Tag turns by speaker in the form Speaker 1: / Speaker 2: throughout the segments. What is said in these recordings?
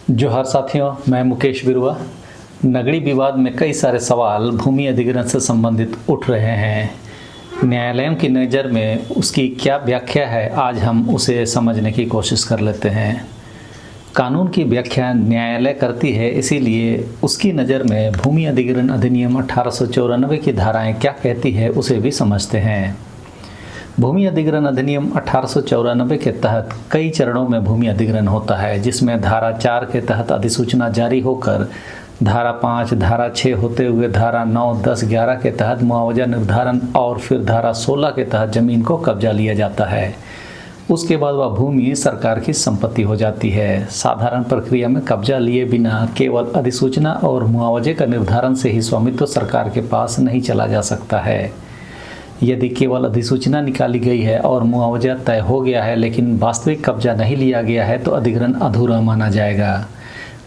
Speaker 1: जोहार साथियों, मैं मुकेश बिरुआ। नगड़ी विवाद में कई सारे सवाल भूमि अधिग्रहण से संबंधित उठ रहे हैं। न्यायालयों की नज़र में उसकी क्या व्याख्या है, आज हम उसे समझने की कोशिश कर लेते हैं। कानून की व्याख्या न्यायालय करती है, इसीलिए उसकी नज़र में भूमि अधिग्रहण अधिनियम 1894 की धाराएं क्या कहती है उसे भी समझते हैं। भूमि अधिग्रहण अधिनियम 1894 के तहत कई चरणों में भूमि अधिग्रहण होता है, जिसमें धारा 4 के तहत अधिसूचना जारी होकर धारा 5, धारा 6 होते हुए धारा 9, 10, 11 के तहत मुआवजा निर्धारण और फिर धारा 16 के तहत ज़मीन को कब्जा लिया जाता है। उसके बाद वह भूमि सरकार की संपत्ति हो जाती है। साधारण प्रक्रिया में कब्जा लिए बिना केवल अधिसूचना और मुआवजे का निर्धारण से ही स्वामित्व सरकार के पास नहीं चला जा सकता है। यदि केवल अधिसूचना निकाली गई है और मुआवजा तय हो गया है लेकिन वास्तविक कब्जा नहीं लिया गया है तो अधिग्रहण अधूरा माना जाएगा।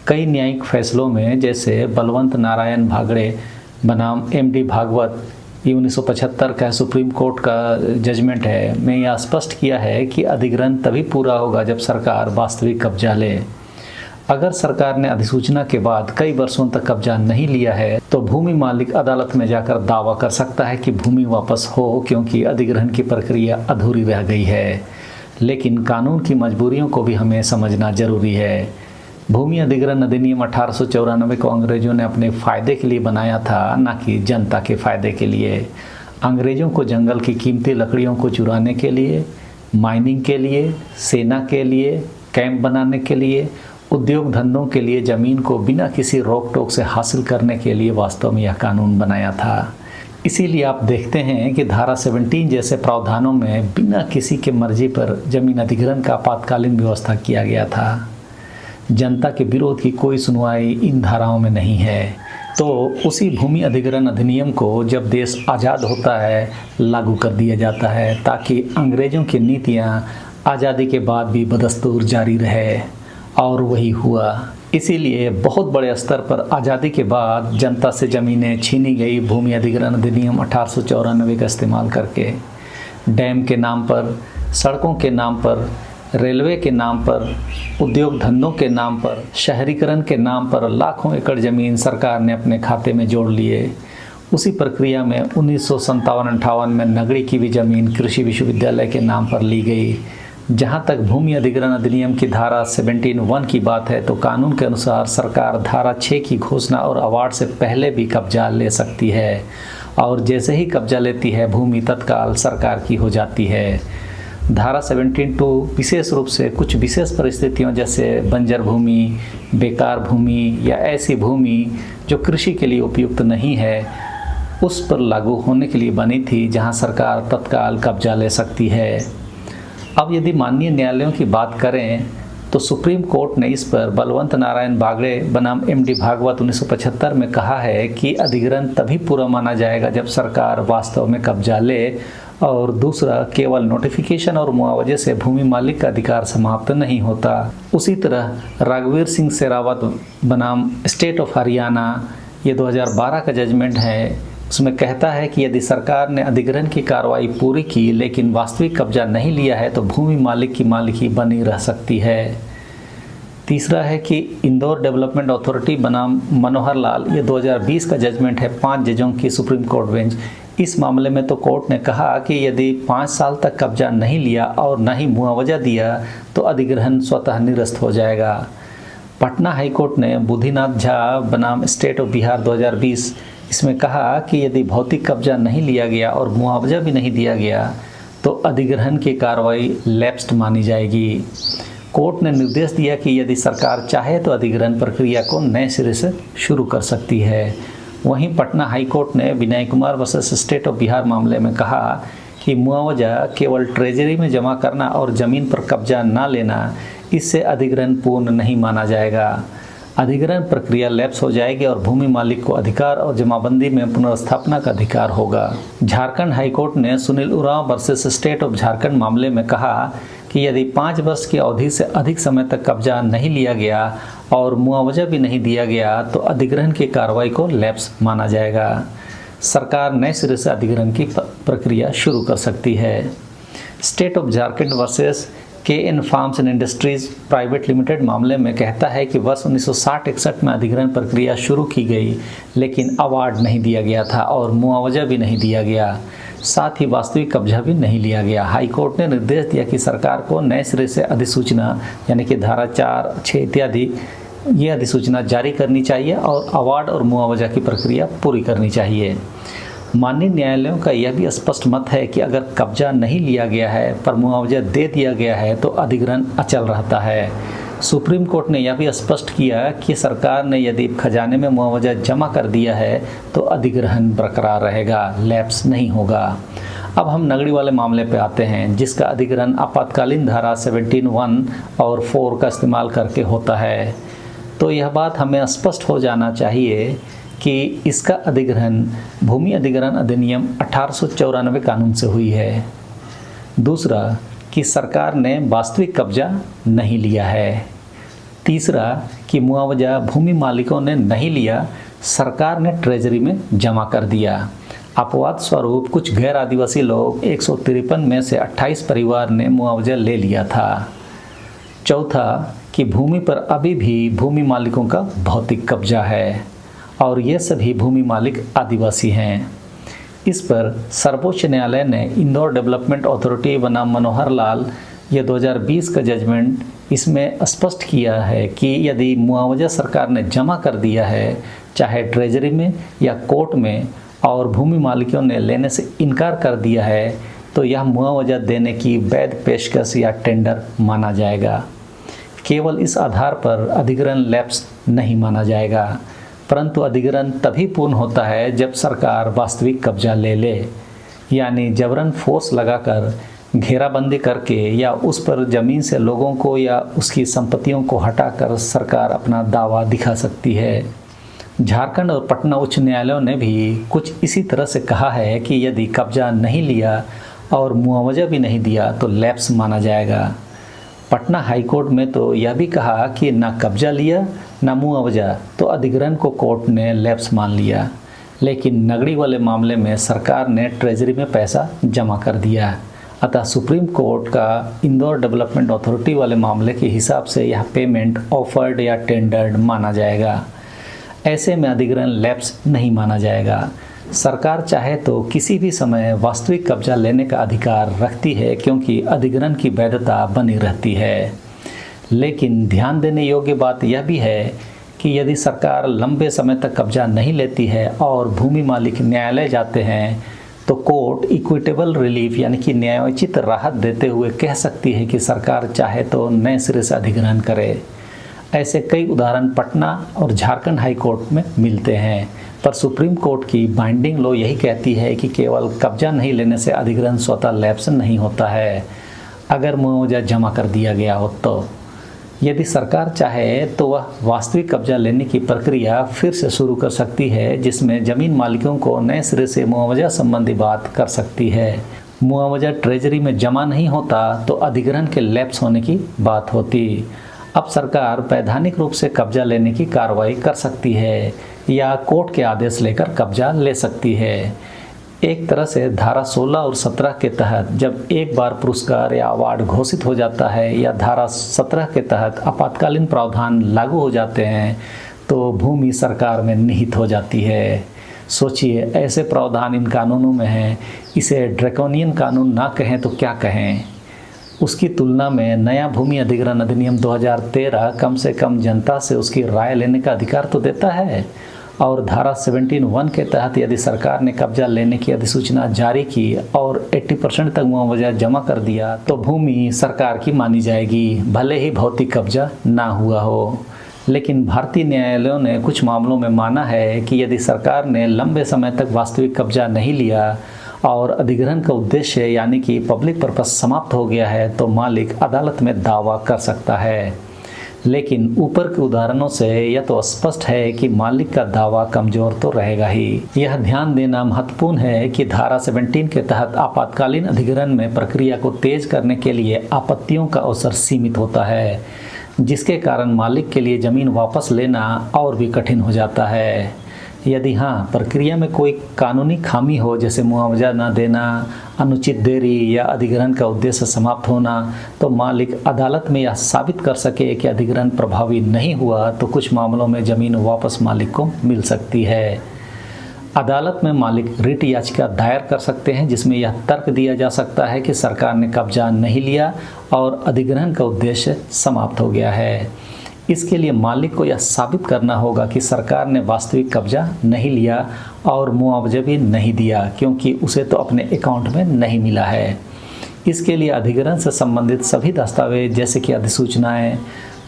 Speaker 1: कई न्यायिक फैसलों में, जैसे बलवंत नारायण भागड़े बनाम एमडी भागवत, ये 1975 का सुप्रीम कोर्ट का जजमेंट है, में यह स्पष्ट किया है कि अधिग्रहण तभी पूरा होगा जब सरकार वास्तविक कब्जा ले। अगर सरकार ने अधिसूचना के बाद कई वर्षों तक कब्जा नहीं लिया है तो भूमि मालिक अदालत में जाकर दावा कर सकता है कि भूमि वापस हो, क्योंकि अधिग्रहण की प्रक्रिया अधूरी रह गई है। लेकिन कानून की मजबूरियों को भी हमें समझना जरूरी है। भूमि अधिग्रहण अधिनियम 1894 को अंग्रेजों ने अपने फ़ायदे के लिए बनाया था, न कि जनता के फ़ायदे के लिए। अंग्रेजों को जंगल की कीमती लकड़ियों को चुराने के लिए, माइनिंग के लिए, सेना के लिए, कैंप बनाने के लिए, उद्योग धंधों के लिए ज़मीन को बिना किसी रोक टोक से हासिल करने के लिए वास्तव में यह कानून बनाया था। इसीलिए आप देखते हैं कि धारा 17 जैसे प्रावधानों में बिना किसी के मर्जी पर जमीन अधिग्रहण का आपातकालीन व्यवस्था किया गया था। जनता के विरोध की कोई सुनवाई इन धाराओं में नहीं है। तो उसी भूमि अधिग्रहण अधिनियम को जब देश आज़ाद होता है लागू कर दिया जाता है, ताकि अंग्रेज़ों की नीतियाँ आज़ादी के बाद भी बदस्तूर जारी रहे, और वही हुआ। इसीलिए बहुत बड़े स्तर पर आज़ादी के बाद जनता से ज़मीनें छीनी गई भूमि अधिग्रहण अधिनियम 1894 का इस्तेमाल करके। डैम के नाम पर, सड़कों के नाम पर, रेलवे के नाम पर, उद्योग धंधों के नाम पर, शहरीकरण के नाम पर लाखों एकड़ ज़मीन सरकार ने अपने खाते में जोड़ लिए। उसी प्रक्रिया में 1957-58 में नगड़ी की भी ज़मीन कृषि विश्वविद्यालय के नाम पर ली गई। जहाँ तक भूमि अधिग्रहण अधिनियम की धारा 17(1) की बात है तो कानून के अनुसार सरकार धारा 6 की घोषणा और अवार्ड से पहले भी कब्जा ले सकती है, और जैसे ही कब्जा लेती है भूमि तत्काल सरकार की हो जाती है। धारा 17(2) विशेष रूप से कुछ विशेष परिस्थितियों, जैसे बंजर भूमि, बेकार भूमि या ऐसी भूमि जो कृषि के लिए उपयुक्त नहीं है, उस पर लागू होने के लिए बनी थी, जहाँ सरकार तत्काल कब्जा ले सकती है। अब यदि माननीय न्यायालयों की बात करें तो सुप्रीम कोर्ट ने इस पर बलवंत नारायण भागड़े बनाम एमडी भागवत 1975 में कहा है कि अधिग्रहण तभी पूरा माना जाएगा जब सरकार वास्तव में कब्जा ले, और दूसरा, केवल नोटिफिकेशन और मुआवजे से भूमि मालिक का अधिकार समाप्त नहीं होता। उसी तरह राघवीर सिंह शेरावत बनाम स्टेट ऑफ हरियाणा, ये 2012 का जजमेंट है, उसमें कहता है कि यदि सरकार ने अधिग्रहण की कार्रवाई पूरी की लेकिन वास्तविक कब्जा नहीं लिया है तो भूमि मालिक की मालिकी बनी रह सकती है। तीसरा है कि इंदौर डेवलपमेंट अथॉरिटी बनाम मनोहर लाल, ये 2020 का जजमेंट है, 5 जजों की सुप्रीम कोर्ट बेंच। इस मामले में तो कोर्ट ने कहा कि यदि 5 साल तक कब्जा नहीं लिया और न ही मुआवजा दिया तो अधिग्रहण स्वतः निरस्त हो जाएगा। पटना हाईकोर्ट ने बुद्धिनाथ झा बनाम स्टेट ऑफ बिहार 2020, इसमें कहा कि यदि भौतिक कब्जा नहीं लिया गया और मुआवजा भी नहीं दिया गया तो अधिग्रहण की कार्रवाई लैप्स्ड मानी जाएगी। कोर्ट ने निर्देश दिया कि यदि सरकार चाहे तो अधिग्रहण प्रक्रिया को नए सिरे से शुरू कर सकती है। वहीं पटना हाईकोर्ट ने Vinay Kumar versus state of Bihar मामले में कहा कि मुआवजा केवल ट्रेजरी में जमा करना और ज़मीन पर कब्जा न लेना, इससे अधिग्रहण पूर्ण नहीं माना जाएगा। अधिग्रहण प्रक्रिया लैप्स हो जाएगी और भूमि मालिक को अधिकार और जमाबंदी में पुनर्स्थापना का अधिकार होगा। झारखंड हाईकोर्ट ने Sunil Oraon versus state of Jharkhand मामले में कहा कि यदि 5 वर्ष की अवधि से अधिक समय तक कब्जा नहीं लिया गया और मुआवजा भी नहीं दिया गया तो अधिग्रहण की कार्रवाई को लैप्स माना जाएगा। सरकार नए सिरे से अधिग्रहण की प्रक्रिया शुरू कर सकती है। State of Jharkhand versus KN farms and industries private limited मामले में कहता है कि वर्ष 1960-61 में अधिग्रहण प्रक्रिया शुरू की गई, लेकिन अवार्ड नहीं दिया गया था और मुआवजा भी नहीं दिया गया, साथ ही वास्तविक कब्जा भी नहीं लिया गया। हाईकोर्ट ने निर्देश दिया कि सरकार को नए सिरे से अधिसूचना यानी कि धारा 4, 6 इत्यादि ये अधिसूचना जारी करनी चाहिए और अवार्ड और मुआवजा की प्रक्रिया पूरी करनी चाहिए। माननीय न्यायालयों का यह भी स्पष्ट मत है कि अगर कब्जा नहीं लिया गया है पर मुआवजा दे दिया गया है तो अधिग्रहण अचल रहता है। सुप्रीम कोर्ट ने यह भी स्पष्ट किया कि सरकार ने यदि खजाने में मुआवजा जमा कर दिया है तो अधिग्रहण बरकरार रहेगा, लैप्स नहीं होगा। अब हम नगड़ी वाले मामले पे आते हैं, जिसका अधिग्रहण आपातकालीन धारा 17(1) और 4 का इस्तेमाल करके होता है। तो यह बात हमें स्पष्ट हो जाना चाहिए कि इसका अधिग्रहण भूमि अधिग्रहण अधिनियम 1894 कानून से हुई है। दूसरा कि सरकार ने वास्तविक कब्जा नहीं लिया है। तीसरा कि मुआवजा भूमि मालिकों ने नहीं लिया, सरकार ने ट्रेजरी में जमा कर दिया। अपवाद स्वरूप कुछ गैर आदिवासी लोग 153 में से 28 परिवार ने मुआवजा ले लिया था। चौथा कि भूमि पर अभी भी भूमि मालिकों का भौतिक कब्जा है और ये सभी भूमि मालिक आदिवासी हैं। इस पर सर्वोच्च न्यायालय ने इंदौर डेवलपमेंट अथॉरिटी बनाम मनोहर लाल ये 2020 का जजमेंट इसमें स्पष्ट किया है कि यदि मुआवजा सरकार ने जमा कर दिया है, चाहे ट्रेजरी में या कोर्ट में, और भूमि मालिकों ने लेने से इनकार कर दिया है, तो यह मुआवजा देने की वैध पेशकश या टेंडर माना जाएगा। केवल इस आधार पर अधिग्रहण लैप्स नहीं माना जाएगा, परंतु अधिग्रहण तभी पूर्ण होता है जब सरकार वास्तविक कब्जा ले ले, यानी जबरन फोर्स लगाकर, घेराबंदी करके या उस पर ज़मीन से लोगों को या उसकी संपत्तियों को हटाकर सरकार अपना दावा दिखा सकती है। झारखंड और पटना उच्च न्यायालयों ने भी कुछ इसी तरह से कहा है कि यदि कब्जा नहीं लिया और मुआवजा भी नहीं दिया तो लैप्स माना जाएगा। पटना हाईकोर्ट में तो यह भी कहा कि ना कब्जा लिया ना मुआवजा तो अधिग्रहण को कोर्ट ने लैप्स मान लिया, लेकिन नगड़ी वाले मामले में सरकार ने ट्रेजरी में पैसा जमा कर दिया। अतः सुप्रीम कोर्ट का इंदौर डेवलपमेंट अथॉरिटी वाले मामले के हिसाब से यह पेमेंट ऑफर्ड या टेंडर्ड माना जाएगा। ऐसे में अधिग्रहण लैप्स नहीं माना जाएगा। सरकार चाहे तो किसी भी समय वास्तविक कब्जा लेने का अधिकार रखती है, क्योंकि अधिग्रहण की वैधता बनी रहती है। लेकिन ध्यान देने योग्य बात यह भी है कि यदि सरकार लंबे समय तक कब्जा नहीं लेती है और भूमि मालिक न्यायालय जाते हैं तो कोर्ट इक्विटेबल रिलीफ यानी कि न्यायोचित राहत देते हुए कह सकती है कि सरकार चाहे तो नए सिरे से अधिग्रहण करे। ऐसे कई उदाहरण पटना और झारखंड हाई कोर्ट में मिलते हैं, पर सुप्रीम कोर्ट की बाइंडिंग लॉ यही कहती है कि केवल कब्जा नहीं लेने से अधिग्रहण स्वतः लैप्स नहीं होता है, अगर मुआवजा जमा कर दिया गया हो तो। यदि सरकार चाहे तो वह वास्तविक कब्जा लेने की प्रक्रिया फिर से शुरू कर सकती है, जिसमें ज़मीन मालिकों को नए सिरे से मुआवजा संबंधी बात कर सकती है। मुआवजा ट्रेजरी में जमा नहीं होता तो अधिग्रहण के लैप्स होने की बात होती। अब सरकार वैधानिक रूप से कब्जा लेने की कार्रवाई कर सकती है या कोर्ट के आदेश लेकर कब्जा ले सकती है। एक तरह से धारा 16 और 17 के तहत जब एक बार पुरस्कार या अवार्ड घोषित हो जाता है या धारा 17 के तहत आपातकालीन प्रावधान लागू हो जाते हैं तो भूमि सरकार में निहित हो जाती है। सोचिए, ऐसे प्रावधान इन कानूनों में हैं, इसे ड्रैकोनियन कानून ना कहें तो क्या कहें। उसकी तुलना में नया भूमि अधिग्रहण अधिनियम 2013 कम से कम जनता से उसकी राय लेने का अधिकार तो देता है, और धारा 17(1) के तहत यदि सरकार ने कब्जा लेने की अधिसूचना जारी की और 80% तक मुआवजा जमा कर दिया तो भूमि सरकार की मानी जाएगी, भले ही भौतिक कब्जा ना हुआ हो। लेकिन भारतीय न्यायालयों ने कुछ मामलों में माना है कि यदि सरकार ने लंबे समय तक वास्तविक कब्जा नहीं लिया और अधिग्रहण का उद्देश्य यानी कि पब्लिक पर्पस समाप्त हो गया है तो मालिक अदालत में दावा कर सकता है। लेकिन ऊपर के उदाहरणों से यह तो स्पष्ट है कि मालिक का दावा कमजोर तो रहेगा ही। यह ध्यान देना महत्वपूर्ण है कि धारा 17 के तहत आपातकालीन अधिग्रहण में प्रक्रिया को तेज करने के लिए आपत्तियों का अवसर सीमित होता है, जिसके कारण मालिक के लिए ज़मीन वापस लेना और भी कठिन हो जाता है। यदि हाँ, प्रक्रिया में कोई कानूनी खामी हो, जैसे मुआवजा न देना, अनुचित देरी या अधिग्रहण का उद्देश्य समाप्त होना, तो मालिक अदालत में यह साबित कर सके कि अधिग्रहण प्रभावी नहीं हुआ तो कुछ मामलों में ज़मीन वापस मालिक को मिल सकती है। अदालत में मालिक रिट याचिका दायर कर सकते हैं जिसमें यह तर्क दिया जा सकता है कि सरकार ने कब्जा नहीं लिया और अधिग्रहण का उद्देश्य समाप्त हो गया है। इसके लिए मालिक को यह साबित करना होगा कि सरकार ने वास्तविक कब्जा नहीं लिया और मुआवजा भी नहीं दिया, क्योंकि उसे तो अपने अकाउंट में नहीं मिला है। इसके लिए अधिग्रहण से संबंधित सभी दस्तावेज जैसे कि अधिसूचनाएं,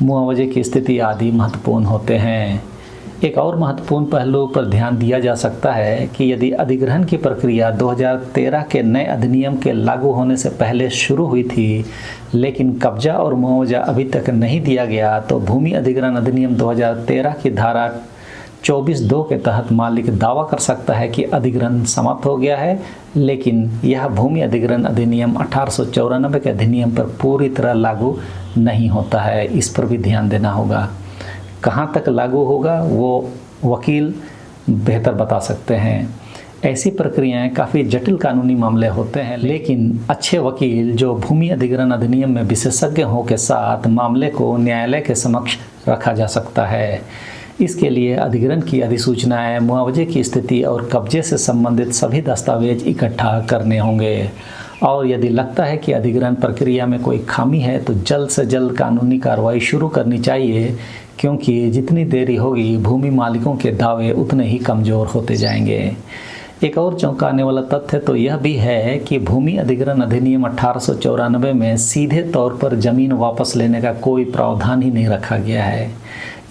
Speaker 1: मुआवजे की स्थिति आदि महत्वपूर्ण होते हैं। एक और महत्वपूर्ण पहलू पर ध्यान दिया जा सकता है कि यदि अधिग्रहण की प्रक्रिया 2013 के नए अधिनियम के लागू होने से पहले शुरू हुई थी, लेकिन कब्जा और मुआवजा अभी तक नहीं दिया गया, तो भूमि अधिग्रहण अधिनियम 2013 की धारा 24(2) के तहत मालिक दावा कर सकता है कि अधिग्रहण समाप्त हो गया है, लेकिन यह भूमि अधिग्रहण अधिनियम 1894 के अधिनियम पर पूरी तरह लागू नहीं होता है। इस पर भी ध्यान देना होगा। कहाँ तक लागू होगा वो वकील बेहतर बता सकते हैं। ऐसी प्रक्रियाएं काफ़ी जटिल कानूनी मामले होते हैं, लेकिन अच्छे वकील जो भूमि अधिग्रहण अधिनियम में विशेषज्ञ हों के साथ मामले को न्यायालय के समक्ष रखा जा सकता है। इसके लिए अधिग्रहण की अधिसूचनाएं, मुआवजे की स्थिति और कब्जे से संबंधित सभी दस्तावेज इकट्ठा करने होंगे। और यदि लगता है कि अधिग्रहण प्रक्रिया में कोई खामी है तो जल्द से जल्द कानूनी कार्रवाई शुरू करनी चाहिए, क्योंकि जितनी देरी होगी भूमि मालिकों के दावे उतने ही कमज़ोर होते जाएंगे। एक और चौंकाने वाला तथ्य तो यह भी है कि भूमि अधिग्रहण अधिनियम 1894 में सीधे तौर पर ज़मीन वापस लेने का कोई प्रावधान ही नहीं रखा गया है।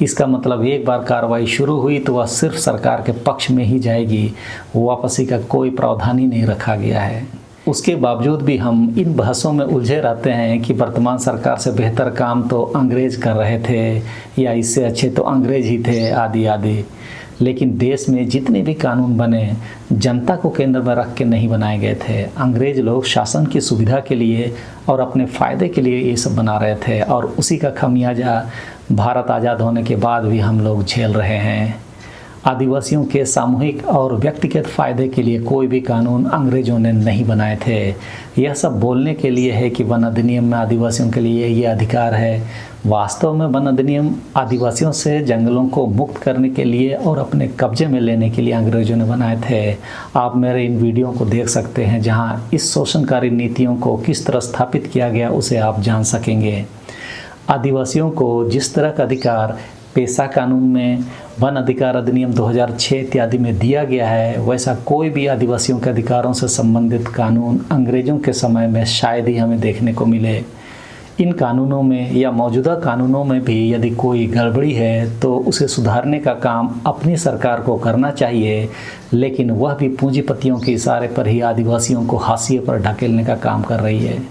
Speaker 1: इसका मतलब एक बार कार्रवाई शुरू हुई तो वह सिर्फ सरकार के पक्ष में ही जाएगी, वापसी का कोई प्रावधान ही नहीं रखा गया है। उसके बावजूद भी हम इन बहसों में उलझे रहते हैं कि वर्तमान सरकार से बेहतर काम तो अंग्रेज कर रहे थे या इससे अच्छे तो अंग्रेज ही थे आदि आदि। लेकिन देश में जितने भी कानून बने जनता को केंद्र में रख के नहीं बनाए गए थे। अंग्रेज लोग शासन की सुविधा के लिए और अपने फ़ायदे के लिए ये सब बना रहे थे, और उसी का खमियाजा भारत आज़ाद होने के बाद भी हम लोग झेल रहे हैं। आदिवासियों के सामूहिक और व्यक्तिगत फ़ायदे के लिए कोई भी कानून अंग्रेज़ों ने नहीं बनाए थे। यह सब बोलने के लिए है कि वन अधिनियम में आदिवासियों के लिए ये अधिकार है। वास्तव में वन अधिनियम आदिवासियों से जंगलों को मुक्त करने के लिए और अपने कब्जे में लेने के लिए अंग्रेज़ों ने बनाए थे। आप मेरे इन वीडियो को देख सकते हैं जहाँ इस शोषणकारी नीतियों को किस तरह स्थापित किया गया उसे आप जान सकेंगे। आदिवासियों को जिस तरह का अधिकार पेशा कानून में, वन अधिकार अधिनियम 2006 इत्यादि में दिया गया है, वैसा कोई भी आदिवासियों के अधिकारों से संबंधित कानून अंग्रेज़ों के समय में शायद ही हमें देखने को मिले। इन कानूनों में या मौजूदा कानूनों में भी यदि कोई गड़बड़ी है तो उसे सुधारने का काम अपनी सरकार को करना चाहिए, लेकिन वह भी पूंजीपतियों के इशारे पर ही आदिवासियों को हाशिए पर ढकेलने का काम कर रही है।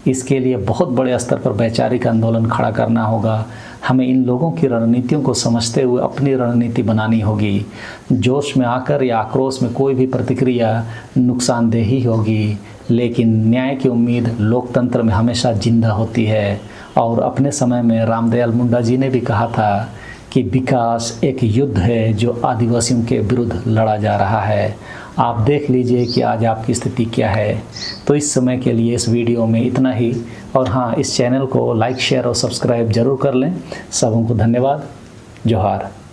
Speaker 1: इसके लिए बहुत बड़े स्तर पर वैचारिक आंदोलन खड़ा करना होगा। हमें इन लोगों की रणनीतियों को समझते हुए अपनी रणनीति बनानी होगी। जोश में आकर या आक्रोश में कोई भी प्रतिक्रिया नुकसानदेह ही होगी, लेकिन न्याय की उम्मीद लोकतंत्र में हमेशा जिंदा होती है। और अपने समय में रामदयाल मुंडा जी ने भी कहा था कि विकास एक युद्ध है जो आदिवासियों के विरुद्ध लड़ा जा रहा है। आप देख लीजिए कि आज आपकी स्थिति क्या है। तो इस समय के लिए इस वीडियो में इतना ही। और हाँ, इस चैनल को लाइक, शेयर और सब्सक्राइब जरूर कर लें। सबों को धन्यवाद। जोहार।